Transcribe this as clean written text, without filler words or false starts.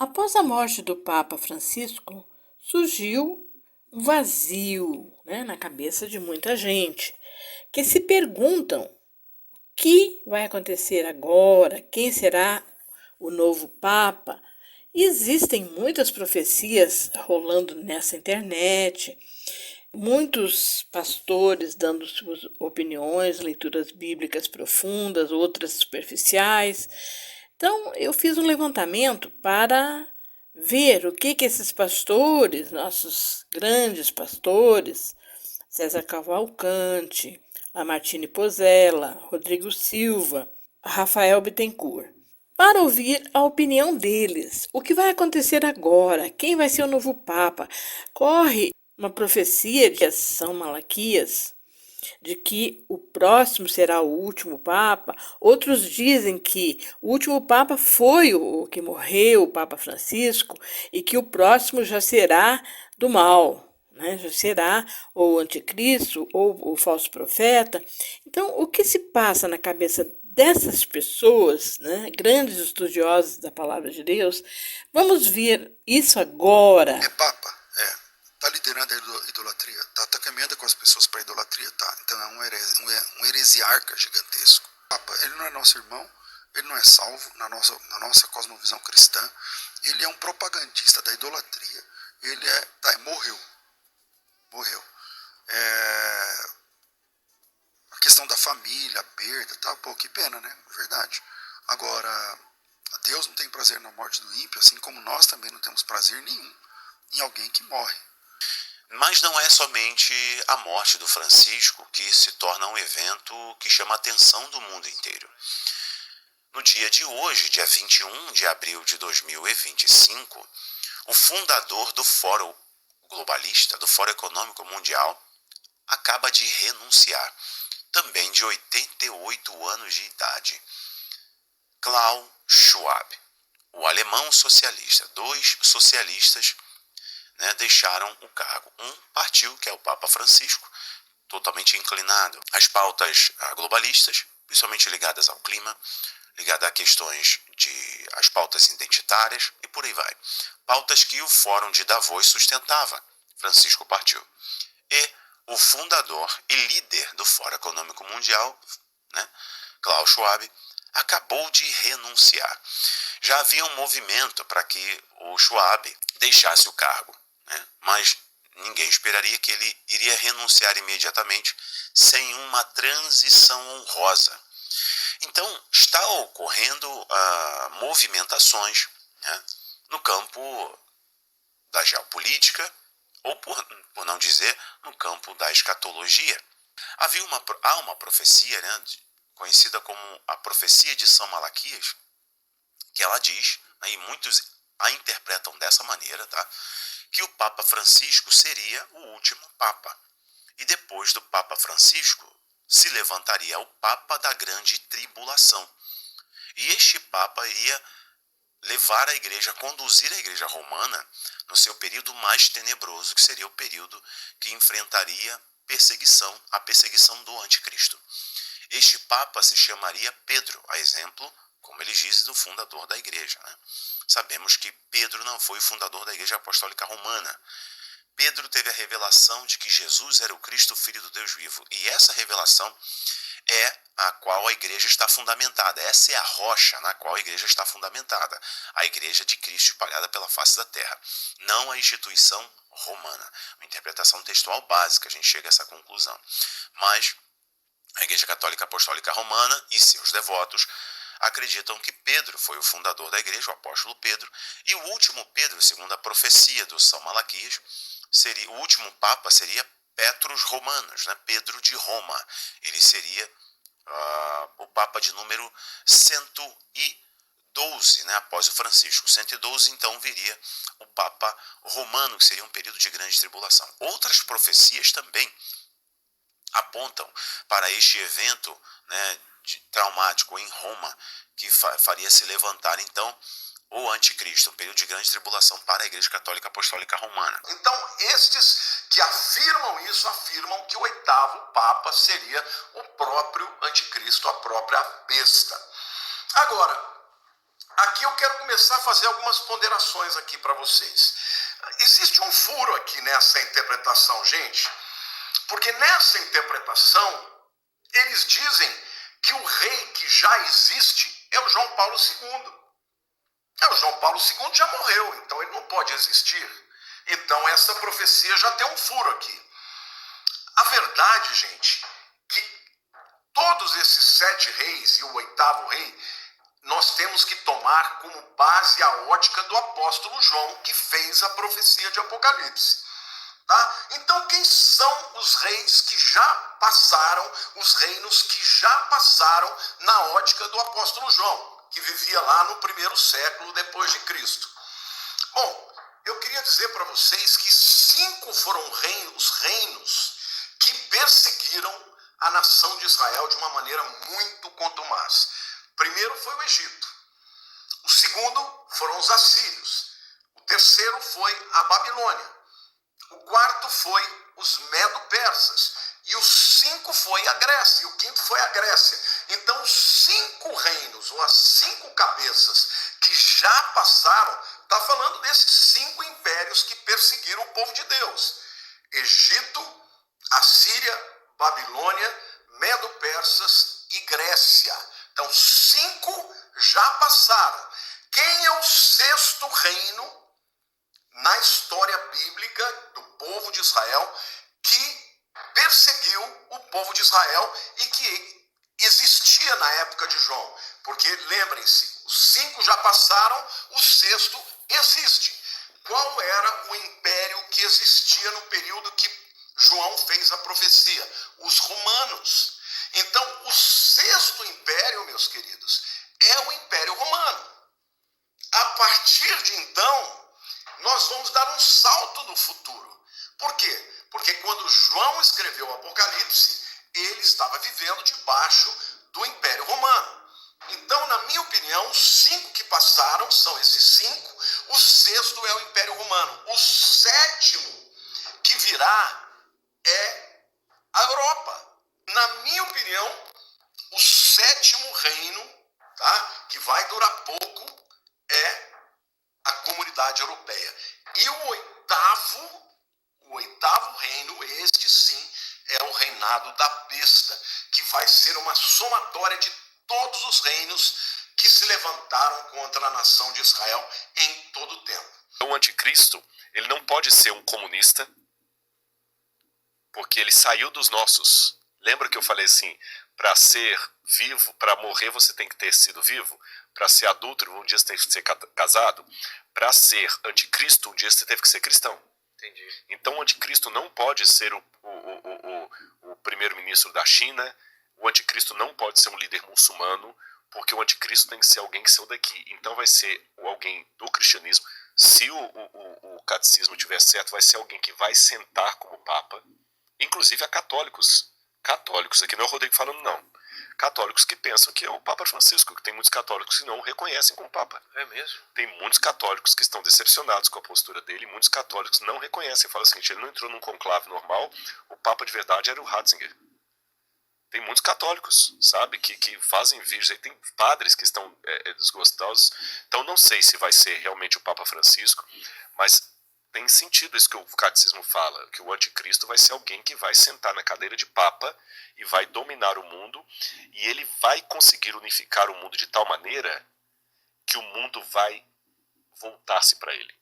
Após a morte do Papa Francisco, surgiu um vazio, na cabeça de muita gente, que se perguntam o que vai acontecer agora, quem será o novo Papa. E existem muitas profecias rolando nessa internet, muitos pastores dando suas opiniões, leituras bíblicas profundas, outras superficiais. Então, eu fiz um levantamento para ver o que esses pastores, nossos grandes pastores, César Cavalcante, Lamartine Pozella, Rodrigo Silva, Rafael Bittencourt, para ouvir a opinião deles. O que vai acontecer agora? Quem vai ser o novo Papa? Corre uma profecia de São Malaquias de que o próximo será o último Papa. Outros dizem que o último Papa foi o que morreu, o Papa Francisco, e que o próximo já será do mal, já será ou o anticristo ou o falso profeta. Então, o que se passa na cabeça dessas pessoas, grandes estudiosos da palavra de Deus? Vamos ver isso agora. É Papa, tá liderando a idolatria, tá caminhando com as pessoas para a idolatria, tá? Então é um heresiarca gigantesco. Papa, ele não é nosso irmão, ele não é salvo na nossa cosmovisão cristã, ele é um propagandista da idolatria, morreu. A questão da família, a perda, tá? Pô, que pena, né? Verdade. Agora, Deus não tem prazer na morte do ímpio, assim como nós também não temos prazer nenhum em alguém que morre. Mas não é somente a morte do Francisco que se torna um evento que chama a atenção do mundo inteiro. No dia de hoje, dia 21 de abril de 2025, o fundador do Fórum Globalista, do Fórum Econômico Mundial, acaba de renunciar, também de 88 anos de idade. Klaus Schwab, o alemão socialista. Dois socialistas deixaram o cargo. Um partiu, que é o Papa Francisco, totalmente inclinado às pautas globalistas, principalmente ligadas ao clima, ligadas a questões as pautas identitárias e por aí vai. Pautas que o Fórum de Davos sustentava. Francisco partiu. E o fundador e líder do Fórum Econômico Mundial, Klaus Schwab, acabou de renunciar. Já havia um movimento para que o Schwab deixasse o cargo, mas ninguém esperaria que ele iria renunciar imediatamente sem uma transição honrosa. Então, está ocorrendo movimentações no campo da geopolítica, ou por não dizer, no campo da escatologia. Há uma profecia, conhecida como a profecia de São Malaquias, que ela diz, e muitos a interpretam dessa maneira, que o Papa Francisco seria o último Papa. E depois do Papa Francisco, se levantaria o Papa da Grande Tribulação. E este Papa iria levar a igreja, conduzir a igreja romana no seu período mais tenebroso, que seria o período que enfrentaria a perseguição do anticristo. Este Papa se chamaria Pedro, a exemplo, como eles dizem, do fundador da igreja. Sabemos que Pedro não foi o fundador da igreja apostólica romana. Pedro teve a revelação de que Jesus era o Cristo, filho do Deus vivo. E essa revelação é a qual a igreja está fundamentada. Essa é a rocha na qual a igreja está fundamentada. A igreja de Cristo espalhada pela face da terra. Não a instituição romana. Uma interpretação textual básica, a gente chega a essa conclusão. Mas a Igreja Católica Apostólica Romana e seus devotos acreditam que Pedro foi o fundador da igreja, o apóstolo Pedro, e o último Pedro, segundo a profecia do São Malaquias, o último Papa seria Petrus Romanos, Pedro de Roma. Ele seria o Papa de número 112, após o Francisco. 112, então, viria o Papa Romano, que seria um período de grande tribulação. Outras profecias também apontam para este evento traumático em Roma, que faria se levantar, então, o anticristo, um período de grande tribulação para a Igreja Católica Apostólica Romana. Então, estes que afirmam isso, afirmam que o oitavo Papa seria o próprio anticristo, a própria besta. Agora, Aqui eu quero começar a fazer algumas ponderações aqui para vocês. Existe um furo aqui nessa interpretação, gente, porque nessa interpretação eles dizem que o rei que já existe é o João Paulo II. O João Paulo II já morreu, então ele não pode existir. Então essa profecia já tem um furo aqui. A verdade, gente, que todos esses 7 reis e o 8º rei, nós temos que tomar como base a ótica do apóstolo João, que fez a profecia de Apocalipse. Tá? Então, quem são os reis que já passaram, os reinos que já passaram na ótica do apóstolo João, que vivia lá no 1º século depois de Cristo? Bom, eu queria dizer para vocês que 5 foram os reinos que perseguiram a nação de Israel de uma maneira muito contumaz. Primeiro foi o Egito. O segundo foram os assírios. O terceiro foi a Babilônia. O quarto foi os medo-persas. E o 5 foi a Grécia. E o 5º foi a Grécia. Então, os 5 reinos, ou as 5 cabeças que já passaram, está falando desses 5 impérios que perseguiram o povo de Deus. Egito, Assíria, Babilônia, Medo-persas e Grécia. Então, 5 já passaram. Quem é o 6º reino na história bíblica do povo de Israel que perseguiu o povo de Israel e que existia na época de João? Porque, lembrem-se, os 5 já passaram, o 6º existe. Qual era o império que existia no período que João fez a profecia? Os romanos. Então, o 6º império, meus queridos, é o Império Romano. A partir de então, nós vamos dar um salto no futuro. Por quê? Porque quando João escreveu o Apocalipse, ele estava vivendo debaixo do Império Romano. Então, na minha opinião, os 5 que passaram são esses 5. O 6º é o Império Romano. O 7º que virá é a Europa. Na minha opinião, o 7º reino, tá, que vai durar pouco, é a Comunidade Europeia. E o 8º reino, este sim, é o reinado da besta, que vai ser uma somatória de todos os reinos que se levantaram contra a nação de Israel em todo o tempo. O anticristo, ele não pode ser um comunista, porque ele saiu dos nossos. Lembra que eu falei assim, para ser vivo, para morrer você tem que ter sido vivo, para ser adúltero um dia você tem que ser casado, para ser anticristo um dia você teve que ser cristão. Entendi. Então o anticristo não pode ser o primeiro-ministro da China, o anticristo não pode ser um líder muçulmano, porque o anticristo tem que ser alguém que saiu daqui. Então vai ser alguém do cristianismo. Se o catecismo tiver certo, vai ser alguém que vai sentar como papa, inclusive a católicos. Católicos, aqui não é o Rodrigo falando não. Católicos que pensam que é o Papa Francisco, que tem muitos católicos que não o reconhecem como Papa. É mesmo? Tem muitos católicos que estão decepcionados com a postura dele, muitos católicos não reconhecem. Falam o seguinte, ele não entrou num conclave normal, o Papa de verdade era o Ratzinger. Tem muitos católicos, sabe, que fazem vídeos, aí tem padres que estão desgostosos. Então não sei se vai ser realmente o Papa Francisco, mas tem sentido isso que o catecismo fala, que o anticristo vai ser alguém que vai sentar na cadeira de papa e vai dominar o mundo, e ele vai conseguir unificar o mundo de tal maneira que o mundo vai voltar-se para ele.